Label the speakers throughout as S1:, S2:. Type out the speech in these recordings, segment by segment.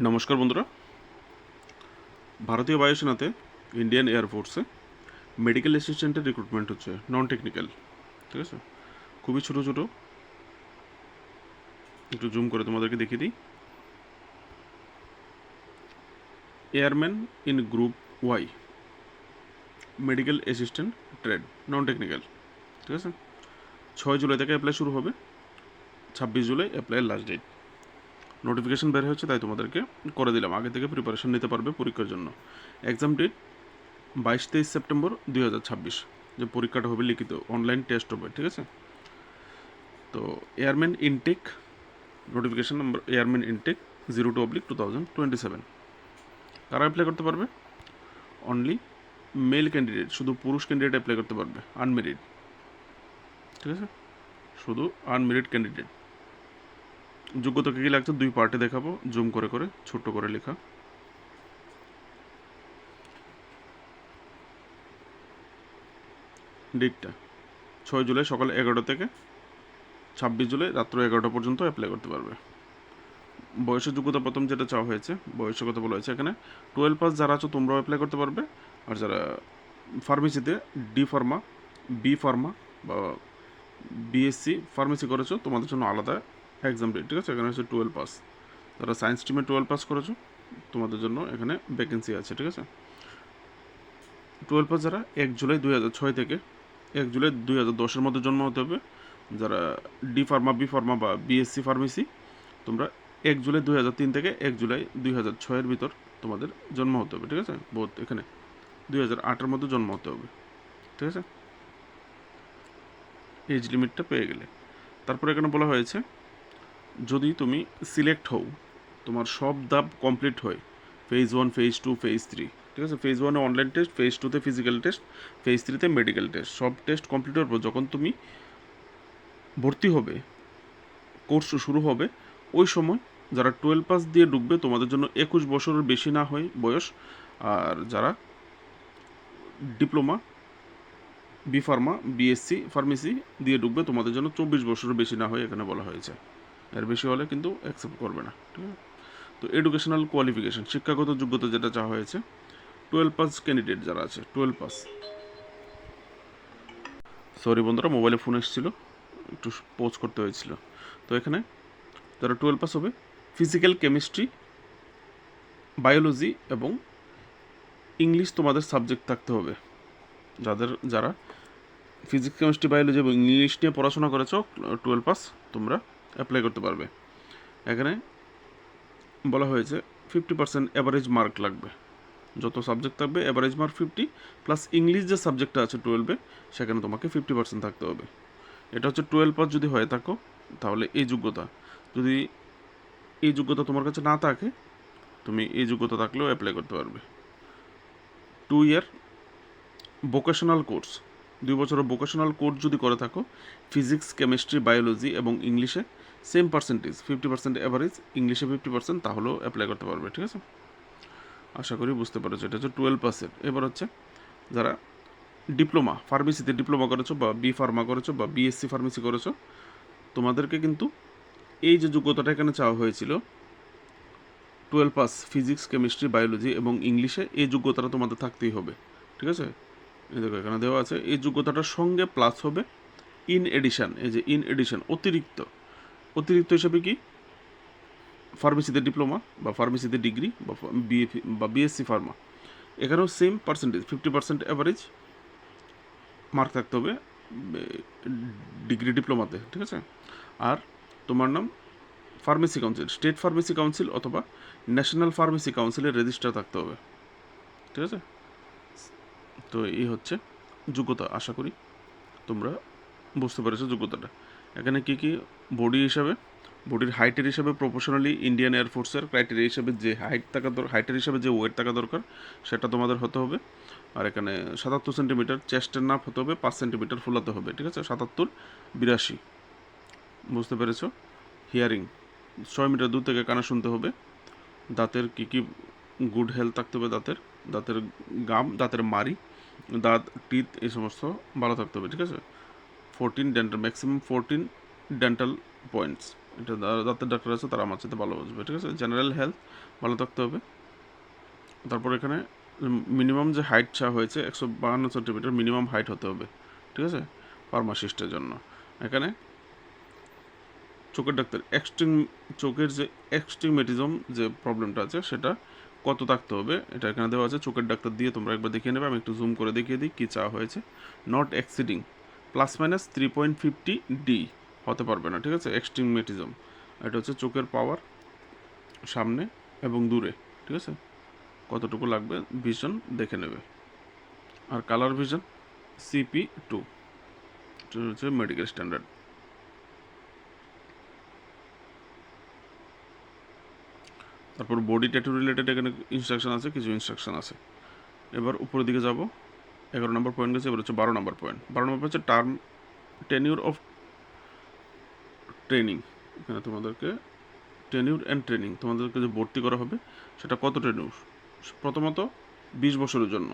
S1: নমস্কার বন্ধুরা, ভারতীয় বায়ুসেনাতে ইন্ডিয়ান এয়ারফোর্সে মেডিকেল অ্যাসিস্ট্যান্টের রিক্রুটমেন্ট হচ্ছে, নন টেকনিক্যাল। ঠিক আছে, খুবই ছোটো ছোটো, একটু জুম করে তোমাদেরকে দেখিয়ে দিই। Airman in group Y, medical assistant trade, non technical. ঠিক আছে, 6 জুলাই থেকে অ্যাপ্লাই শুরু হবে, 26 জুলাই অ্যাপ্লাইয়ের লাস্ট ডেট। নোটিফিকেশন বের হচ্ছে, তাই তোমাদেরকে করে দিলাম, আগে থেকে প্রিপারেশন নিতে পারবে পরীক্ষার জন্য। এক্সাম ডেট 22-23 সেপ্টেম্বর 2026, যে পরীক্ষাটা হবে লিখিত, অনলাইন টেস্ট হবে। ঠিক আছে, তো airman intake notification number, airman intake 02/2027। কারা অ্যাপ্লাই করতে পারবে? অনলি মেল ক্যান্ডিডেট, শুধু পুরুষ ক্যান্ডিডেট অ্যাপ্লাই করতে পারবে, আনমেরিড। ঠিক আছে, শুধু আনমেরিড ক্যান্ডিডেট। যোগ্যতা কী কী লাগছে 2 পার্টে দেখাবো, জুম করে করে ছোট্ট করে লেখা। ডেটটা 6 জুলাই সকাল 11টা থেকে 26 জুলাই রাত্র 11টা পর্যন্ত অ্যাপ্লাই করতে পারবে। বয়সের যোগ্যতা প্রথম যেটা চাওয়া হয়েছে, বয়সের কথা বলা হয়েছে এখানে, 12 পাস যারা আছো তোমরাও অ্যাপ্লাই করতে পারবে। আর যারা ফার্মেসিতে ডি ফার্মা, বি ফার্মা বা বিএসসি ফার্মেসি করেছো, তোমাদের জন্য আলাদা এক্সাম ডেট। ঠিক আছে, এখানে হচ্ছে 12 পাস। যারা সায়েন্স স্ট্রিমে 12 পাস করেছো, তোমাদের জন্য এখানে ভ্যাকেন্সি আছে। ঠিক আছে, 12 পাস যারা 1 জুলাই 2006 থেকে 1 জুলাই 2010-এর মধ্যে জন্ম হতে হবে। যারা ডি ফার্মা, বি ফার্মা বা বিএসসি ফার্মেসি, তোমরা 1 জুলাই 2003 থেকে 1 জুলাই 2006-এর ভিতর তোমাদের জন্ম হতে হবে। ঠিক আছে, বোধ এখানে 2008-এর মধ্যে জন্ম হতে হবে। ঠিক আছে, এজ লিমিটটা পেয়ে গেলে তারপরে এখানে বলা হয়েছে, যদি তুমি সিলেক্ট হও, তোমার সব ধাপ কমপ্লিট হয়, ফেজ 1, ফেজ 2, ফেজ 3। ঠিক আছে, ফেজ 1-এ অনলাইন টেস্ট, ফেজ 2-তে ফিজিক্যাল টেস্ট, ফেজ 3-তে মেডিকেল টেস্ট, সব টেস্ট কমপ্লিট হওয়ার পর যখন তুমি ভর্তি হবে, কোর্স শুরু হবে, ওই সময় যারা 12 পাস দিয়ে ঢুকবে তোমাদের জন্য 21 বছরের বেশি না হয় বয়স। আর যারা diploma, B pharma, BSc pharmacy দিয়ে ঢুকবে তোমাদের জন্য 24 বছরের বেশি না হয় এখানে বলা হয়েছে। এর বেশি হলে কিন্তু অ্যাকসেপ্ট করবে না। ঠিক আছে, তো এডুকেশনাল কোয়ালিফিকেশান, শিক্ষাগত যোগ্যতা যেটা চাওয়া হয়েছে, 12 পাস ক্যান্ডিডেট যারা আছে, 12 পাস। সরি বন্ধুরা, মোবাইলে ফোন এসেছিলো, একটু পোজ করতে হয়েছিল। তো এখানে যারা 12 পাস হবে, ফিজিক্যাল, কেমিস্ট্রি, বায়োলজি এবং ইংলিশ তোমাদের সাবজেক্ট থাকতে হবে। যারা ফিজিক্স, কেমিস্ট্রি, বায়োলজি এবং ইংলিশ নিয়ে পড়াশোনা করেছো, 12 পাস তোমরা অ্যাপ্লাই করতে পারবে। এখানে বলা হয়েছে 50% অ্যাভারেজ মার্ক লাগবে, যত সাবজেক্ট থাকবে অ্যাভারেজ মার্ক 50, প্লাস ইংলিশ যে সাবজেক্টটা আছে 12-এ, সেখানে তোমাকে 50% থাকতে হবে। এটা হচ্ছে 12 পাস যদি হয়ে থাকো, তাহলে এই যোগ্যতা। যদি এই যোগ্যতা তোমার কাছে না থাকে, তুমি এই যোগ্যতা থাকলেও অ্যাপ্লাই করতে পারবে। 2 ইয়ার ভোকেশনাল কোর্স, 2 বছরের ভোকেশনাল কোর্স যদি করে থাকো, ফিজিক্স, কেমিস্ট্রি, বায়োলজি এবং ইংলিশে সেম পার্সেন্টেজ, 50% অ্যাভারেজ, ইংলিশে 50%, তাহলেও অ্যাপ্লাই করতে পারবে। ঠিক আছে, আশা করি বুঝতে পারছো। এটা হচ্ছে 12 পাসের। এবার হচ্ছে যারা ডিপ্লোমা, ফার্মেসিতে ডিপ্লোমা করেছো বা বি ফার্মা করেছো বা বিএসসি ফার্মেসি করেছো, তোমাদেরকে কিন্তু এই যে যোগ্যতাটা এখানে চাওয়া হয়েছিল, 12 পাস ফিজিক্স, কেমিস্ট্রি, বায়োলজি এবং ইংলিশে, এই যোগ্যতাটা তোমাদের থাকতেই হবে। ঠিক আছে, এই দেখো এখানে দেওয়া আছে, এই যোগ্যতাটার সঙ্গে প্লাস হবে ইন এডিশন, এই যে ইন এডিশন, অতিরিক্ত। অতিরিক্ত হিসাবে কি, ফার্মেসিতে ডিপ্লোমা বা ফার্মেসিতে ডিগ্রি বা বিএসসি ফার্মা, এখানেও সেম পার্সেন্টেজ, 50% অ্যাভারেজ মার্ক থাকতে হবে ডিগ্রি, ডিপ্লোমাতে। ঠিক আছে, আর তোমার নাম pharmacy council, state pharmacy council অথবা ন্যাশনাল ফার্মেসি কাউন্সিলের রেজিস্টার থাকতে হবে। ঠিক আছে, তো এই হচ্ছে যোগ্যতা। আশা করি তোমরা বুঝতে পেরেছো যোগ্যতাটা। এখানে কী কী বডি হিসাবে, বডির হাইটের হিসাবে প্রফেশনালি ইন্ডিয়ান এয়ারফোর্সের ক্রাইটেরিয়া হিসাবে যে হাইট থাকা দরকার, হাইটের হিসাবে যে ওয়েট থাকা দরকার, সেটা তোমাদের হতে হবে। আর এখানে 77 সেন্টিমিটার চেস্টের নাপ হতে হবে, 5 সেন্টিমিটার ফুলাতে হবে। ঠিক আছে, 77-82, বুঝতে পেরেছো। হিয়ারিং 6 মিটার দূর থেকে কানে শুনতে হবে। দাঁতের কী কী গুড হেলথ থাকতে হবে, দাঁতের গাম, দাঁতের মাড়ি, দাঁত, টিথ, এই সমস্ত ভালো থাকতে হবে। ঠিক আছে, 14 ডেন্টাল, ম্যাক্সিমাম 14 ডেন্টাল পয়েন্টস এটা দাঁতের ডাক্তার আছে তারা আমার সাথে ভালো বুঝবে, ঠিক আছে। জেনারেল হেলথ ভালো থাকতে হবে। তারপর এখানে মিনিমাম যে হাইট চা হয়েছে 152 সেন্টিমিটার মিনিমাম হাইট হতে হবে, ঠিক আছে, ফার্মাসিস্টের জন্য। এখানে চোখের ডাক্তার চোখের যে এক্সটিগমেটিজম যে প্রবলেমটা আছে সেটা কত থাকতে হবে এটা এখানে দেওয়া আছে। চোখের ডাক্তার দিয়ে তোমরা একবার দেখিয়ে নেবে। আমি একটু জুম করে দেখিয়ে দিই কী চা হয়েছে। নট এক্সিডিং +-3.50 ডি হতে পারবে না, ঠিক আছে, এক্সটিগমেটিজম। এটা হচ্ছে চোখের পাওয়ার সামনে এবং দূরে, ঠিক আছে, কতটুকু লাগবে ভিশন দেখে নেবে। আর কালার ভিশন CP2, এটা হচ্ছে মেডিকেল স্ট্যান্ডার্ড। তারপর বডি ট্যাটু রিলেটেড এখানে ইনস্ট্রাকশন আছে, কিছু ইনস্ট্রাকশন আছে। এবার উপরের দিকে যাব, 11 নম্বর পয়েন্ট গেছে, এবার হচ্ছে 12 নম্বর পয়েন্ট। 12 নম্বর হচ্ছে টার্ম টেনিউর অফ ট্রেনিং। এখানে তোমাদেরকে টেনিউর অ্যান্ড ট্রেনিং, তোমাদেরকে যে ভর্তি করা হবে সেটা কত টেনিউর। প্রথমত 20 বছরের জন্য,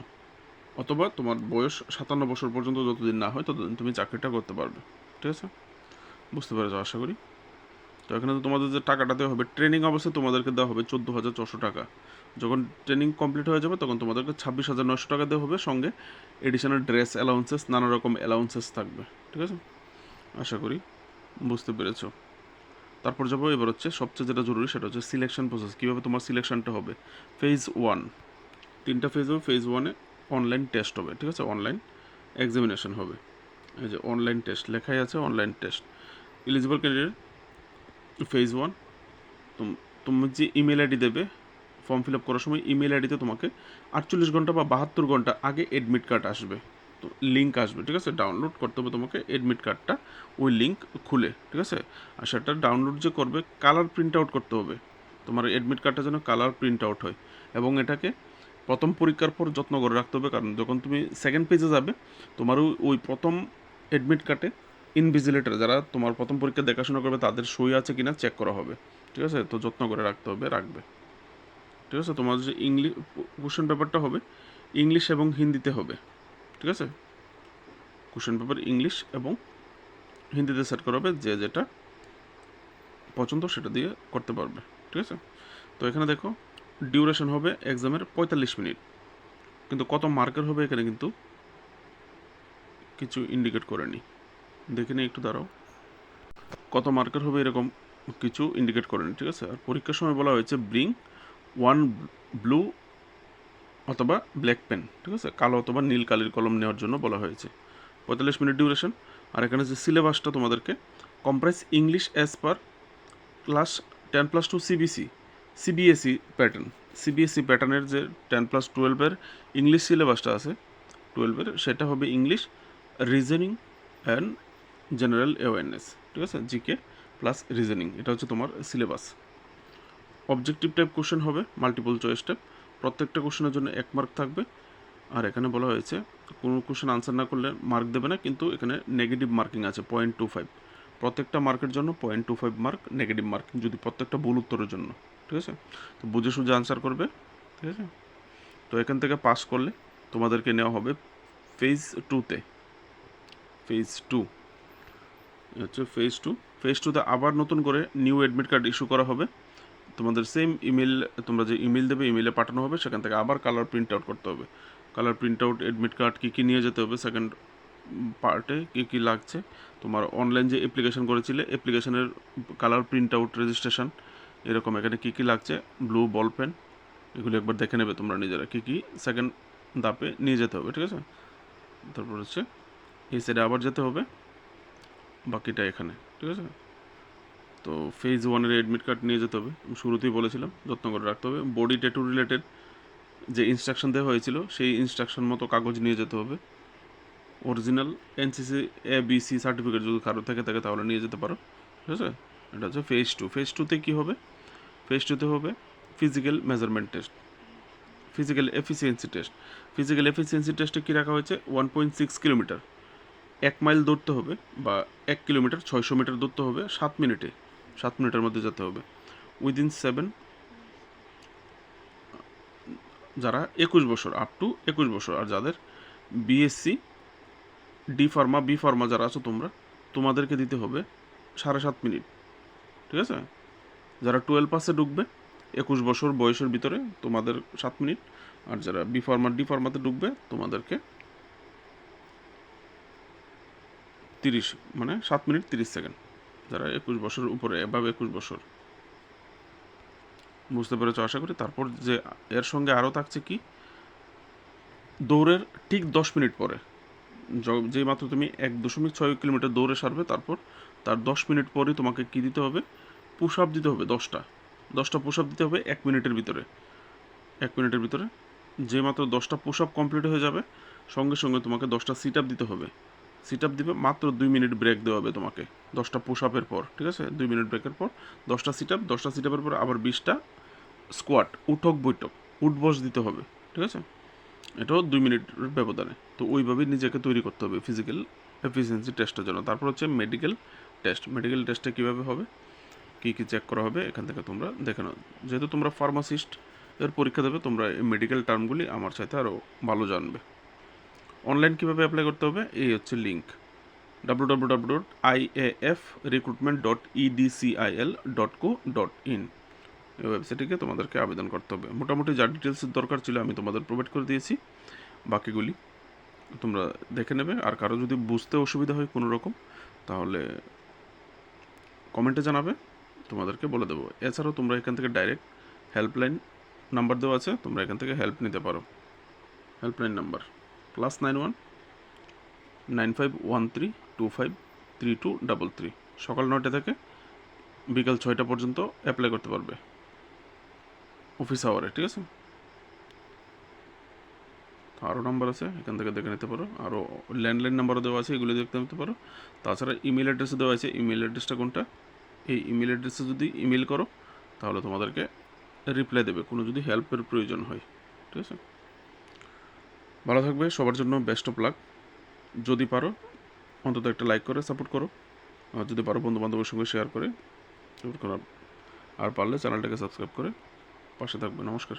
S1: অথবা তোমার বয়স 57 বছর পর্যন্ত যতদিন না হয় ততদিন তুমি চাকরিটা করতে পারবে, ঠিক আছে। বুঝতে পেরেছো আশা করি। তো এখানে তো তোমাদের যে টাকাটা দেওয়া হবে ট্রেনিং অবস্থায় তোমাদেরকে দেওয়া হবে 14,400 টাকা। যখন ট্রেনিং কমপ্লিট হয়ে যাবে তখন তোমাদেরকে 26,900 টাকা দেওয়া হবে, সঙ্গে এডিশনাল ড্রেস অ্যালাউন্সেস, নানা রকম অ্যালাউন্সেস থাকবে, ঠিক আছে। আশা করি বুঝতে পেরেছো। তারপর যাবো, এবার হচ্ছে সবচেয়ে যেটা জরুরি সেটা হচ্ছে সিলেকশন প্রসেস, কীভাবে তোমার সিলেকশনটা হবে। ফেজ 1, 3টা ফেজ হবে। ফেজ 1-এ অনলাইন টেস্ট হবে, ঠিক আছে, অনলাইন এক্সামিনেশন হবে। এই যে অনলাইন টেস্ট লেখাই আছে, online test. Eligible candidate phase 1, তুমি যে ইমেল আইডি দেবে ফর্ম ফিল আপ করার সময়, ইমেল আইডিতে তোমাকে 48 ঘন্টা বা 72 ঘন্টা আগে অ্যাডমিট কার্ড আসবে, তো লিঙ্ক আসবে, ঠিক আছে, ডাউনলোড করতে হবে তোমাকে অ্যাডমিট কার্ডটা, ওই লিঙ্ক খুলে, ঠিক আছে। আর সেটা ডাউনলোড যে করবে কালার প্রিন্ট আউট করতে হবে, তোমার অ্যাডমিট কার্ডটা যেন কালার প্রিন্ট আউট হয়। এবং এটাকে প্রথম পরীক্ষার পর যত্ন করে রাখতে হবে, কারণ যখন তুমি সেকেন্ড পেজে যাবে তোমার ওই প্রথম অ্যাডমিট কার্ডে ইনভিজিলেটর যারা তোমার প্রথম পরীক্ষা দেখাশোনা করবে তাদের সই আছে কিনা চেক করা হবে, ঠিক আছে। তো যত্ন করে রাখতে হবে, রাখবে, ঠিক আছে। তোমার যে ইংলিশ কোশ্চেন পেপারটা হবে ইংলিশ এবং হিন্দিতে হবে, ঠিক আছে। কোশ্চেন পেপার ইংলিশ এবং হিন্দিতে সেট করা হবে, যে যেটা পছন্দ সেটা দিয়ে করতে পারবে, ঠিক আছে। তো এখানে দেখো ডিউরেশন হবে এক্সামের 45 মিনিট, কিন্তু কত মার্কের হবে এখানে কিন্তু কিছু ইন্ডিকেট করেনি। দেখে নিই একটু, দাঁড়াও, কত মার্কের হবে এরকম কিছু ইন্ডিকেট করেনি, ঠিক আছে। আর পরীক্ষার সময় বলা হয়েছে ব্রিং 1 ব্লু অথবা ব্ল্যাক পেন, ঠিক আছে, কালো অথবা নীল কালির কলম নেওয়ার জন্য বলা হয়েছে। 45 মিনিট ডিউরেশন। আর এখানে যে সিলেবাসটা তোমাদেরকে comprise English as per class 10+2 CBSE pattern, CBSE প্যাটার্নের যে 10+12-এর ইংলিশ সিলেবাসটা আছে 12-এর, সেটা হবে English, reasoning and general awareness, ঠিক আছে, জিকে প্লাস রিজনিং, এটা হচ্ছে তোমার সিলেবাস। অবজেক্টিভ টাইপ কোশ্চেন হবে, মাল্টিপল চয়েস টাইপ, প্রত্যেকটা কোশ্চেনের জন্য 1 মার্ক থাকবে। আর এখানে বলা হয়েছে কোনো কোশ্চেন আনসার না করলে মার্ক দেবে না, কিন্তু এখানে নেগেটিভ মার্কিং আছে 0.25, প্রত্যেকটা মার্কের জন্য 0.25 মার্ক নেগেটিভ মার্কিং, যদি প্রত্যেকটা ভুল উত্তরের জন্য, ঠিক আছে। তো বুঝে সুঝে আনসার করবে, ঠিক আছে। তো এখান থেকে পাস করলে তোমাদেরকে নেওয়া হবে ফেজ 2-তে। ফেজ 2 হচ্ছে ফেজ 2তে আবার নতুন করে নিউ অ্যাডমিট কার্ড ইস্যু করা হবে। তোমাদের সেম ইমেল, তোমরা যে ইমেল দেবে ইমেলে পাঠানো হবে, সেখান থেকে আবার কালার প্রিন্ট আউট করতে হবে। Colour print out, admit card কী কী নিয়ে যেতে হবে, সেকেন্ড পার্টে কী কী লাগছে, তোমার অনলাইন যে অ্যাপ্লিকেশন করেছিলে অ্যাপ্লিকেশনের কালার প্রিন্ট আউট, রেজিস্ট্রেশন, এরকম এখানে কী কী লাগছে, ব্লু বল পেন, এগুলো একবার দেখে নেবে তোমরা নিজেরা, কী কী সেকেন্ড ধাপে নিয়ে যেতে হবে, ঠিক আছে। তারপর হচ্ছে এই সাইডে আবার যেতে হবে, বাকিটা এখানে, ঠিক আছে। তো ফেজ 1-এর অ্যাডমিট কার্ড নিয়ে যেতে হবে, শুরুতেই বলেছিলাম যত্ন করে রাখতে হবে। বডি ট্যাটু রিলেটেড যে ইনস্ট্রাকশন দেওয়া হয়েছিল সেই ইনস্ট্রাকশন মতো কাগজ নিয়ে যেতে হবে। অরিজিনাল এনসিসি ABC সার্টিফিকেট যদি কারো থেকে থাকে তাহলে নিয়ে যেতে পারো, ঠিক আছে। এটা হচ্ছে ফেজ 2। ফেজ 2-তে কী হবে, ফেজ 2-তে হবে physical measurement test, physical efficiency test. Physical efficiency টেস্টে কী রাখা হয়েছে, 1.6 কিলোমিটার 1 মাইল দৌড়তে হবে, বা 1 কিলোমিটার 600 মিটার দৌড়তে হবে 7 মিনিটে, 7 মিনিটের মধ্যে যেতে হবে। উইদিন 7, যারা 21 বছর, আপ টু 21 বছর। আর যাদের বিএসসি বি ফার্মা যারা আছো তোমাদেরকে দিতে হবে 7.5 মিনিট, ঠিক আছে? যারা 12 পাসে ঢুকবে 21 বছর বয়সের ভিতরে তোমাদের 7 মিনিট, আর যারা বি ফার্মা ডি ফার্মাতে ঢুকবে তোমাদেরকে 30 মানে 7 মিনিট 30 সেকেন্ড, যারা 21 বছর উপরে এভাবে 21 বছর। বুঝতে পেরেছ আশা করি। তারপর যে এর সঙ্গে আরও থাকছে কি, দৌড়ের ঠিক 10 মিনিট পরে, যেই মাত্র তুমি 1.6 কিলোমিটার দৌড়ে সারবে, তারপর তার 10 মিনিট পরেই তোমাকে কি দিতে হবে, পুশ আপ দিতে হবে 10টা পুশ আপ দিতে হবে 1 মিনিটের ভিতরে। 1 মিনিটের ভিতরে যে মাত্র 10টা পুশ আপ কমপ্লিট হয়ে যাবে, সঙ্গে সঙ্গে তোমাকে 10টা সিট আপ দিতে হবে। সিট আপ দিবে, মাত্র 2 মিনিট ব্রেক দেওয়া হবে তোমাকে 10টা পুশ আপের পর, ঠিক আছে? 2 মিনিট ব্রেকের পর 10টা সিট আপ, 10টা সিট আপের পর আবার 20টা স্কোয়াট, উঠক বৈঠক, উঠবস দিতে হবে, ঠিক আছে? এটাও 2 মিনিটের ব্যবধানে। তো ওইভাবেই নিজেকে তৈরি করতে হবে ফিজিক্যাল এফিসিয়েন্সি টেস্টের জন্য। তারপর হচ্ছে মেডিকেল টেস্ট। মেডিকেল টেস্টে কীভাবে হবে, কী কী চেক করা হবে, এখান থেকে তোমরা দেখে নাও। যেহেতু তোমরা ফার্মাসিস্ট এর পরীক্ষা দেবে, তোমরা এই মেডিকেল টার্মগুলি আমার সাথে আরও ভালো জানবে। অনলাইন কীভাবে অ্যাপ্লাই করতে হবে, এই হচ্ছে লিঙ্ক www.iafrecruitment.edcil.co.in। এই ওয়েবসাইটে তোমাদেরকে আবেদন করতে হবে। মোটামুটি যা ডিটেলসের দরকার ছিল আমি তোমাদের প্রোভাইড করে দিয়েছি, বাকিগুলি তোমরা দেখে নেবে। আর কারো যদি বুঝতে অসুবিধা হয় কোনো রকম, তাহলে কমেন্টে জানাবে, তোমাদেরকে বলে দেবো। এছাড়াও তোমরা এখান থেকে ডাইরেক্ট হেল্পলাইন নাম্বার দেওয়া আছে, তোমরা এখান থেকে হেল্প নিতে পারো। Helpline number +91 9513253233। সকাল 9টা থেকে বিকাল 6টা পর্যন্ত অ্যাপ্লাই করতে পারবে অফিস আওয়ারে, ঠিক আছে? আরও নাম্বার আছে, এখান থেকে দেখে নিতে পারো। আরও ল্যান্ডলাইন নাম্বারও দেওয়া আছে, এগুলো দেখতে নিতে পারো। তাছাড়া ইমেল অ্যাড্রেসও দেওয়া আছে। ইমেল অ্যাড্রেসটা কোনটা, এই ইমেল অ্যাড্রেসে যদি ইমেল করো তাহলে তোমাদেরকে রিপ্লাই দেবে কোনো যদি হেল্পের প্রয়োজন হয়, ঠিক আছে? ভালো থাকবে, সবার জন্য বেস্ট অফ লাক। যদি পারো অন্তত একটা লাইক করে সাপোর্ট করো, আর যদি পারো বন্ধুবান্ধবের সঙ্গে শেয়ার করে, আর পারলে চ্যানেলটাকে সাবস্ক্রাইব করে পাশে থাকবে। নমস্কার।